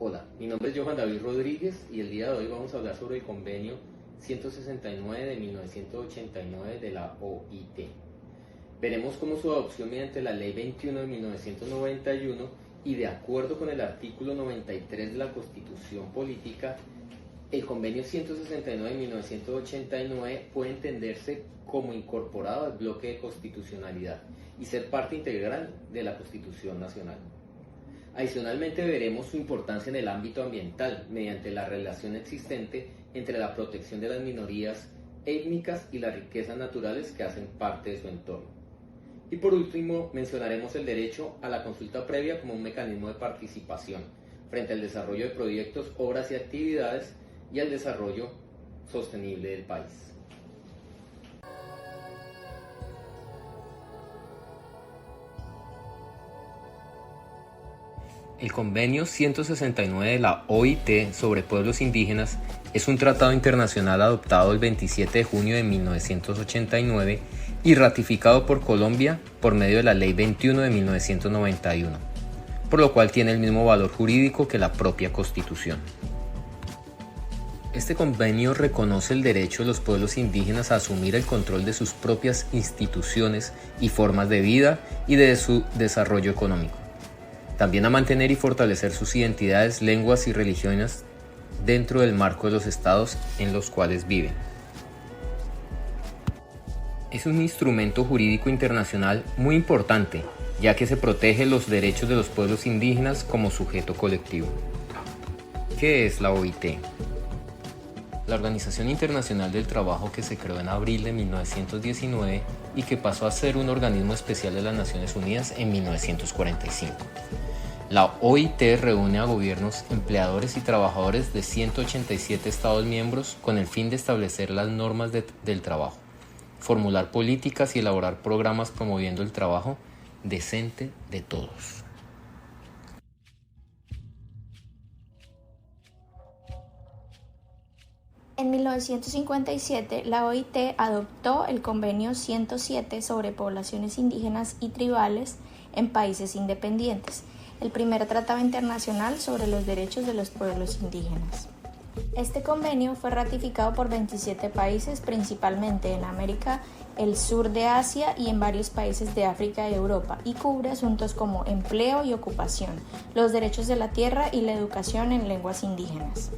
Hola, mi nombre es Johan David Rodríguez y el día de hoy vamos a hablar sobre el convenio 169 de 1989 de la OIT. Veremos cómo su adopción mediante la Ley 21 de 1991 y de acuerdo con el artículo 93 de la Constitución Política, el convenio 169 de 1989 puede entenderse como incorporado al bloque de constitucionalidad y ser parte integral de la Constitución Nacional. Adicionalmente veremos su importancia en el ámbito ambiental mediante la relación existente entre la protección de las minorías étnicas y las riquezas naturales que hacen parte de su entorno. Y por último mencionaremos el derecho a la consulta previa como un mecanismo de participación frente al desarrollo de proyectos, obras y actividades y al desarrollo sostenible del país. El Convenio 169 de la OIT sobre pueblos indígenas es un tratado internacional adoptado el 27 de junio de 1989 y ratificado por Colombia por medio de la Ley 21 de 1991, por lo cual tiene el mismo valor jurídico que la propia Constitución. Este convenio reconoce el derecho de los pueblos indígenas a asumir el control de sus propias instituciones y formas de vida y de su desarrollo económico. También a mantener y fortalecer sus identidades, lenguas y religiones dentro del marco de los estados en los cuales viven. Es un instrumento jurídico internacional muy importante, ya que se protege los derechos de los pueblos indígenas como sujeto colectivo. ¿Qué es la OIT? La Organización Internacional del Trabajo, que se creó en abril de 1919 y que pasó a ser un organismo especial de las Naciones Unidas en 1945. La OIT reúne a gobiernos, empleadores y trabajadores de 187 Estados miembros con el fin de establecer las normas del trabajo, formular políticas y elaborar programas promoviendo el trabajo decente de todos. En 1957, la OIT adoptó el Convenio 107 sobre poblaciones indígenas y tribales en países independientes, el primer tratado internacional sobre los derechos de los pueblos indígenas. Este convenio fue ratificado por 27 países, principalmente en América, el sur de Asia y en varios países de África y Europa, y cubre asuntos como empleo y ocupación, los derechos de la tierra y la educación en lenguas indígenas.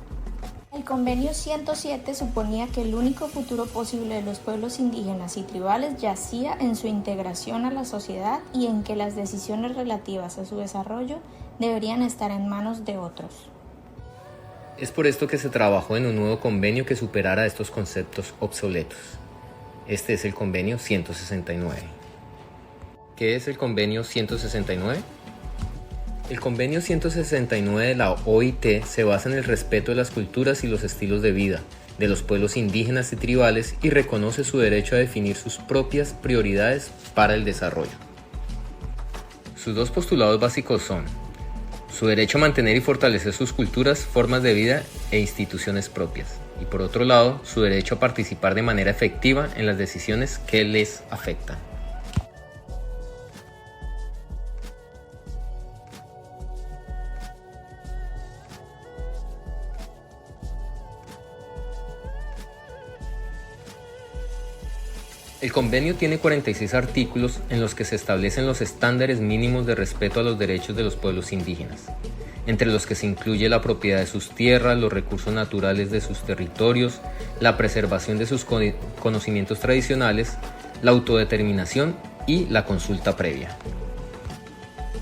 El Convenio 107 suponía que el único futuro posible de los pueblos indígenas y tribales yacía en su integración a la sociedad y en que las decisiones relativas a su desarrollo deberían estar en manos de otros. Es por esto que se trabajó en un nuevo convenio que superara estos conceptos obsoletos. Este es el Convenio 169. ¿Qué es el Convenio 169? El Convenio 169 de la OIT se basa en el respeto de las culturas y los estilos de vida de los pueblos indígenas y tribales y reconoce su derecho a definir sus propias prioridades para el desarrollo. Sus dos postulados básicos son su derecho a mantener y fortalecer sus culturas, formas de vida e instituciones propias, y por otro lado, su derecho a participar de manera efectiva en las decisiones que les afectan. El convenio tiene 46 artículos en los que se establecen los estándares mínimos de respeto a los derechos de los pueblos indígenas, entre los que se incluye la propiedad de sus tierras, los recursos naturales de sus territorios, la preservación de sus conocimientos tradicionales, la autodeterminación y la consulta previa.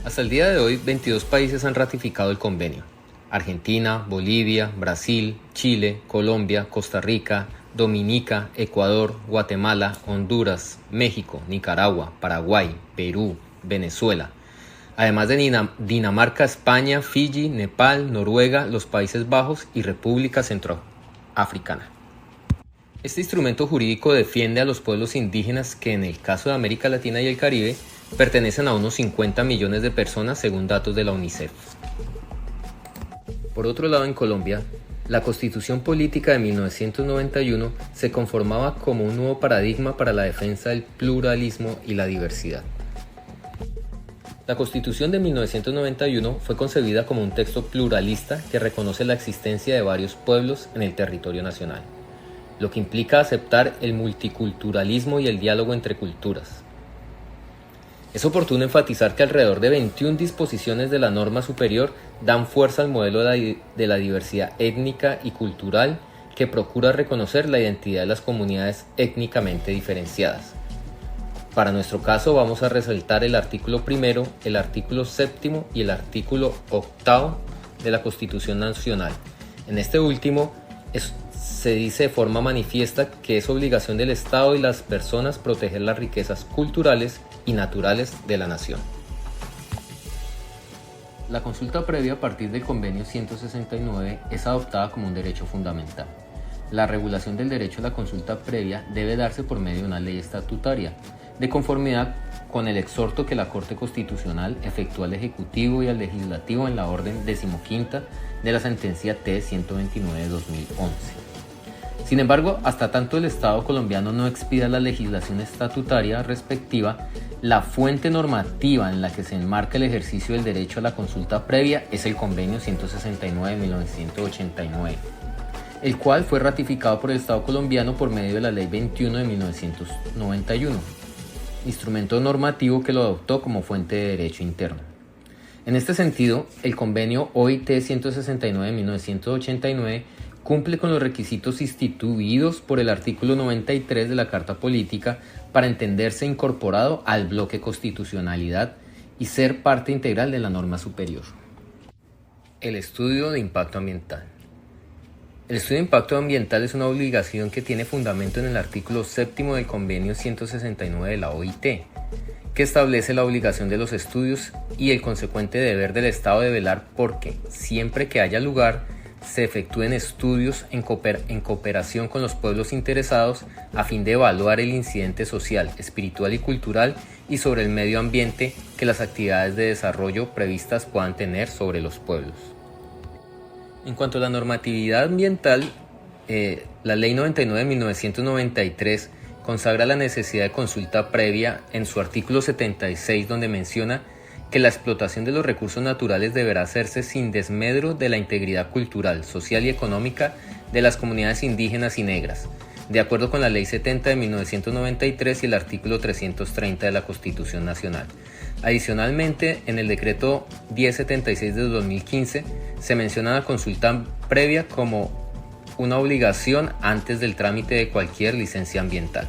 Hasta el día de hoy, 22 países han ratificado el convenio: Argentina, Bolivia, Brasil, Chile, Colombia, Costa Rica, Dominica, Ecuador, Guatemala, Honduras, México, Nicaragua, Paraguay, Perú, Venezuela, además de Dinamarca, España, Fiyi, Nepal, Noruega, los Países Bajos y República Centroafricana. Este instrumento jurídico defiende a los pueblos indígenas que, en el caso de América Latina y el Caribe, pertenecen a unos 50 millones de personas según datos de la UNICEF. Por otro lado, en Colombia, la Constitución Política de 1991 se conformaba como un nuevo paradigma para la defensa del pluralismo y la diversidad. La Constitución de 1991 fue concebida como un texto pluralista que reconoce la existencia de varios pueblos en el territorio nacional, lo que implica aceptar el multiculturalismo y el diálogo entre culturas. Es oportuno enfatizar que alrededor de 21 disposiciones de la norma superior dan fuerza al modelo de la diversidad étnica y cultural que procura reconocer la identidad de las comunidades étnicamente diferenciadas. Para nuestro caso vamos a resaltar el artículo 1, el artículo 7 y el artículo 8 de la Constitución Nacional. En este último se dice de forma manifiesta que es obligación del Estado y las personas proteger las riquezas culturales y naturales de la nación. La consulta previa a partir del Convenio 169 es adoptada como un derecho fundamental. La regulación del derecho a la consulta previa debe darse por medio de una ley estatutaria, de conformidad con el exhorto que la Corte Constitucional efectúa al Ejecutivo y al Legislativo en la orden 15ª de la sentencia T-129 de 2011. Sin embargo, hasta tanto el Estado colombiano no expida la legislación estatutaria respectiva, la fuente normativa en la que se enmarca el ejercicio del derecho a la consulta previa es el Convenio 169 de 1989, el cual fue ratificado por el Estado colombiano por medio de la Ley 21 de 1991, instrumento normativo que lo adoptó como fuente de derecho interno. En este sentido, el Convenio OIT 169 de 1989 cumple con los requisitos instituidos por el artículo 93 de la Carta Política para entenderse incorporado al bloque constitucionalidad y ser parte integral de la norma superior. El estudio de impacto ambiental. El estudio de impacto ambiental es una obligación que tiene fundamento en el artículo 7 del Convenio 169 de la OIT, que establece la obligación de los estudios y el consecuente deber del Estado de velar porque, siempre que haya lugar, se efectúen estudios en cooperación con los pueblos interesados a fin de evaluar el incidente social, espiritual y cultural y sobre el medio ambiente que las actividades de desarrollo previstas puedan tener sobre los pueblos. En cuanto a la normatividad ambiental, la Ley 99 de 1993 consagra la necesidad de consulta previa en su artículo 76, donde menciona que la explotación de los recursos naturales deberá hacerse sin desmedro de la integridad cultural, social y económica de las comunidades indígenas y negras, de acuerdo con la Ley 70 de 1993 y el artículo 330 de la Constitución Nacional. Adicionalmente, en el decreto 1076 de 2015 se menciona la consulta previa como una obligación antes del trámite de cualquier licencia ambiental.